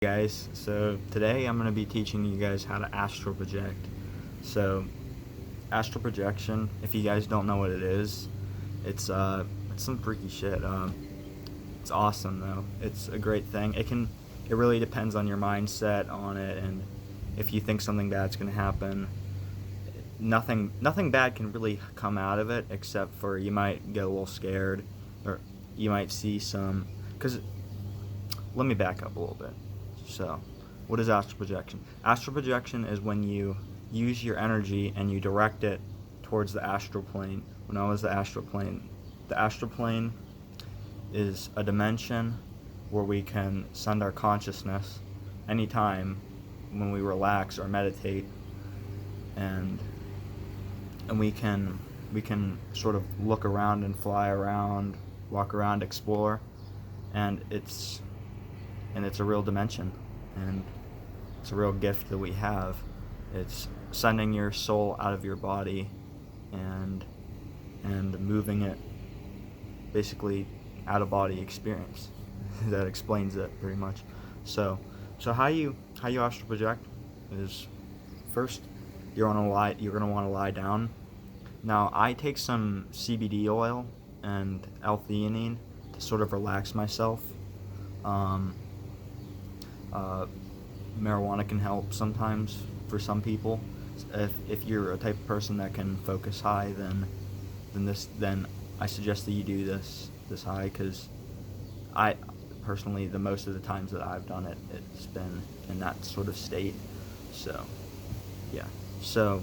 Guys, so today I'm going to be teaching you guys how to astral project. So astral projection, if you guys don't know what it is, it's some freaky shit. It's awesome though. It's a great thing. It really depends on your mindset on it, and if you think something bad's going to happen, nothing bad can really come out of it, except for you might get a little scared, or you might see some. Because let me back up a little bit. So, what is astral projection? Astral projection is when you use your energy and you direct it towards the astral plane. When I was the astral plane is a dimension where we can send our consciousness anytime when we relax or meditate, and we can sort of look around and fly around, walk around, explore, and it's a real dimension, and it's a real gift that we have. It's sending your soul out of your body and moving it, basically out of body experience. That explains it pretty much. So how you astral project is, first you're gonna want to lie down. Now I take some CBD oil and L-theanine to sort of relax myself. Marijuana can help sometimes for some people. If you're a type of person that can focus high, then I suggest that you do this high, because I personally, the most of the times that I've done it, it's been in that sort of state. So yeah. So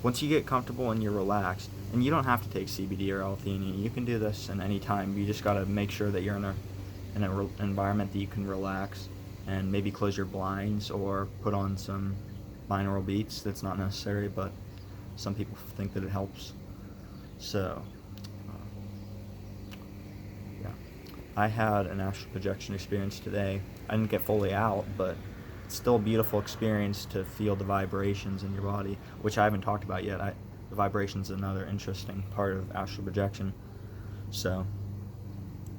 once you get comfortable and you're relaxed, and you don't have to take CBD or L-theanine, you can do this in any time. You just gotta make sure that you're in an environment that you can relax, and maybe close your blinds or put on some binaural beats. That's not necessary, but some people think that it helps. So yeah, I had an astral projection experience today. I didn't get fully out, but it's still a beautiful experience to feel the vibrations in your body, which I haven't talked about yet. The vibrations is another interesting part of astral projection. So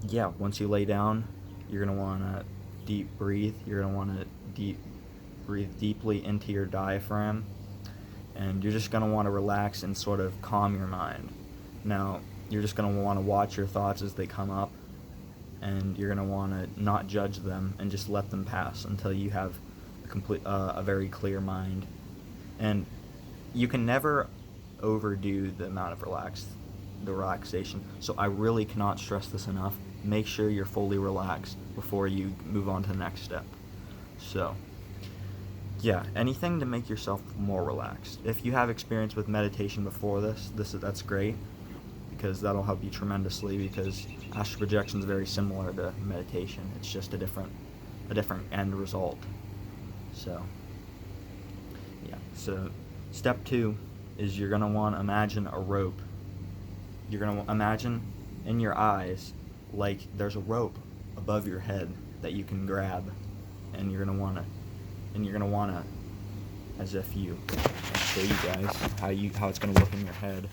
yeah, once you lay down, you're going to want to deep breathe. You're going to want to breathe deeply into your diaphragm, and you're just going to want to relax and sort of calm your mind. Now, you're just going to want to watch your thoughts as they come up, and you're going to want to not judge them and just let them pass until you have a very clear mind. And you can never overdo the amount of relaxation. So I really cannot stress this enough. Make sure you're fully relaxed before you move on to the next step. So yeah, anything to make yourself more relaxed. If you have experience with meditation before that's great, because that'll help you tremendously, because astral projection is very similar to meditation. It's just a different end result. So yeah, so step 2 is you're going to want to imagine a rope. You're going to imagine in your eyes like there's a rope above your head that you can grab, and you're going to want to, as if I'll show you guys how it's going to look in your head.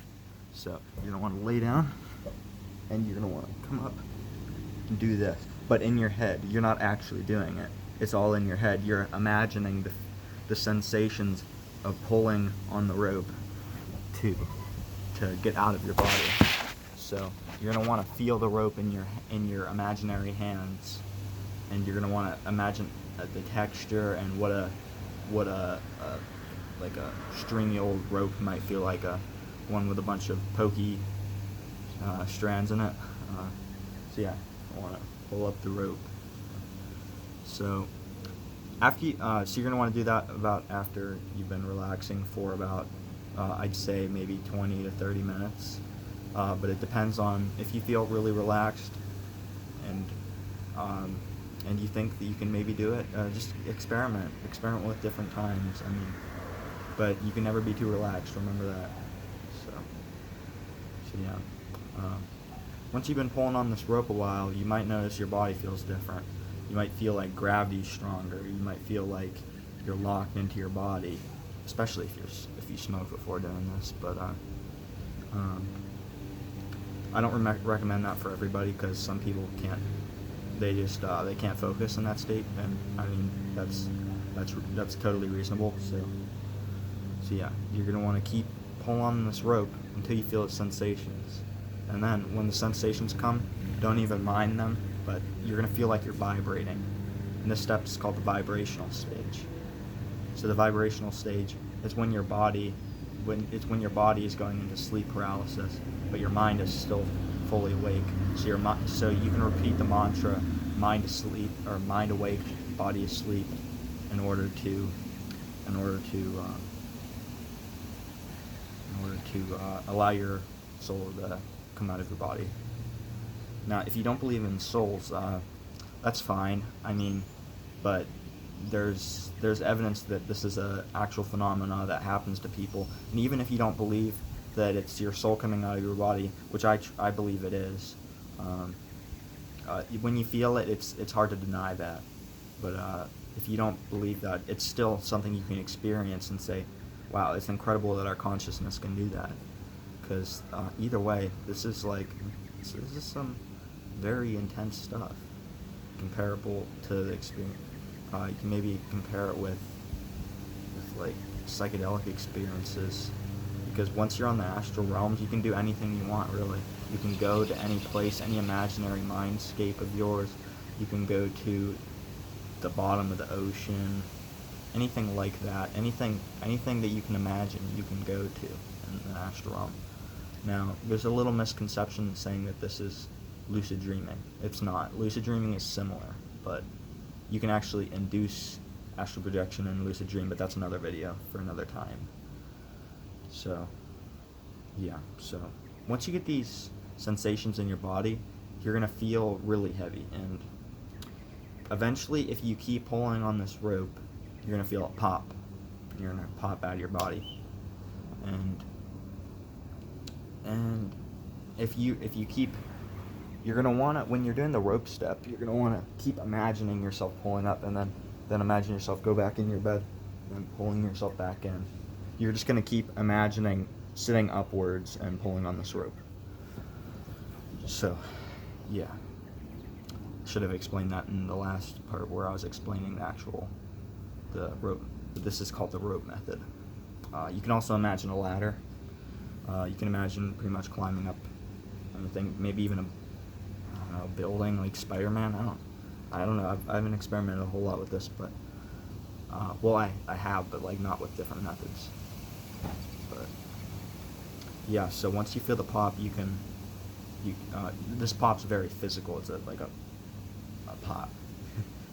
So you're going to want to lay down, and you're going to want to come up and do this, but in your head. You're not actually doing it. It's all in your head. You're imagining the sensations of pulling on the rope to get out of your body. So you're going to want to feel the rope in your imaginary hands, and you're going to want to imagine the texture and what a like a stringy old rope might feel like, one with a bunch of pokey strands in it. So yeah, I want to pull up the rope. So after so you're going to want to do that about after you've been relaxing for about I'd say maybe 20 to 30 minutes. But it depends on if you feel really relaxed and you think that you can maybe do it. Just experiment with different times. But you can never be too relaxed. Remember that. So yeah. Once you've been pulling on this rope a while, you might notice your body feels different. You might feel like gravity's stronger. You might feel like you're locked into your body, especially if you smoke before doing this. But I don't recommend that for everybody, because some people they can't focus in that state, then I mean that's totally reasonable. So yeah, you're gonna want to keep pulling on this rope until you feel its sensations, and then when the sensations come, don't even mind them, but you're gonna feel like you're vibrating. And this step is called the vibrational stage. So the vibrational stage is when your body is going into sleep paralysis, but your mind is still fully awake. So you can repeat the mantra, mind asleep or mind awake, body asleep, in order to allow your soul to come out of your body. Now, if you don't believe in souls, that's fine. I mean, but there's evidence that this is a actual phenomena that happens to people. And even if you don't believe that it's your soul coming out of your body, which I believe it is, when you feel it, it's hard to deny that. But if you don't believe that, it's still something you can experience and say, wow, it's incredible that our consciousness can do that. Because either way, this is some very intense stuff, comparable to the experience. You can maybe compare it with like psychedelic experiences, because once you're on the astral realms, you can do anything you want, really. You can go to any place, any imaginary mindscape of yours. You can go to the bottom of the ocean, anything like that. Anything that you can imagine, you can go to in the astral realm. Now, there's a little misconception saying that this is lucid dreaming. It's not. Lucid dreaming is similar, but you can actually induce astral projection in lucid dream, but that's another video for another time. So, yeah. So, once you get these sensations in your body, you're going to feel really heavy, and eventually, if you keep pulling on this rope, you're going to feel it pop. You're going to pop out of your body. And if you keep, you're going to want to, when you're doing the rope step, you're going to want to keep imagining yourself pulling up, and then imagine yourself go back in your bed, and then pulling yourself back in. You're just going to keep imagining sitting upwards and pulling on this rope. So, yeah. Should have explained that in the last part where I was explaining the rope. This is called the rope method. You can also imagine a ladder. You can imagine pretty much climbing up anything, maybe even a building like Spider-Man. I don't know. I haven't experimented a whole lot with this, but well, I have, but like not with different methods. But yeah, so once you feel the pop, this pop's very physical. It's like a pop,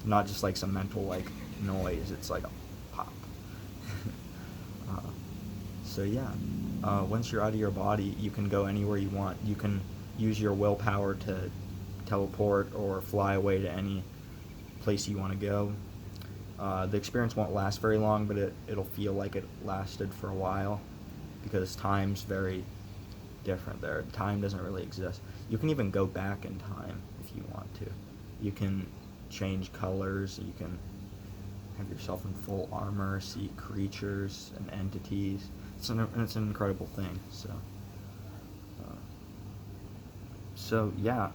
not just like some mental like noise. It's like a pop. So yeah, once you're out of your body, you can go anywhere you want. You can use your willpower to teleport or fly away to any place you want to go. The experience won't last very long, but it'll feel like it lasted for a while, because time's very different there. Time doesn't really exist. You can even go back in time if you want to. You can change colors, you can have yourself in full armor, see creatures and entities. It's an incredible thing. So yeah,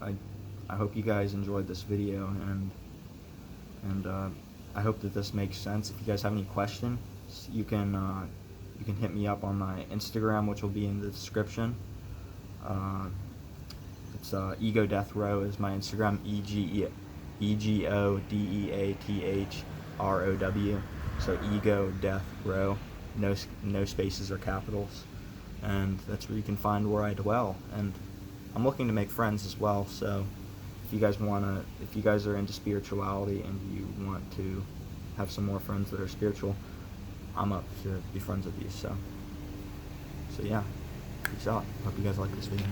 I hope you guys enjoyed this video, and I hope that this makes sense. If you guys have any questions, you can hit me up on my Instagram, which will be in the description. It's Ego Death Row is my Instagram, EGODEATHROW. So Ego Death Row, no spaces or capitals, and that's where you can find where I dwell. And I'm looking to make friends as well. So if you guys are into spirituality and you want to have some more friends that are spiritual, I'm up to be friends with you. So yeah, peace out. Hope you guys like this video.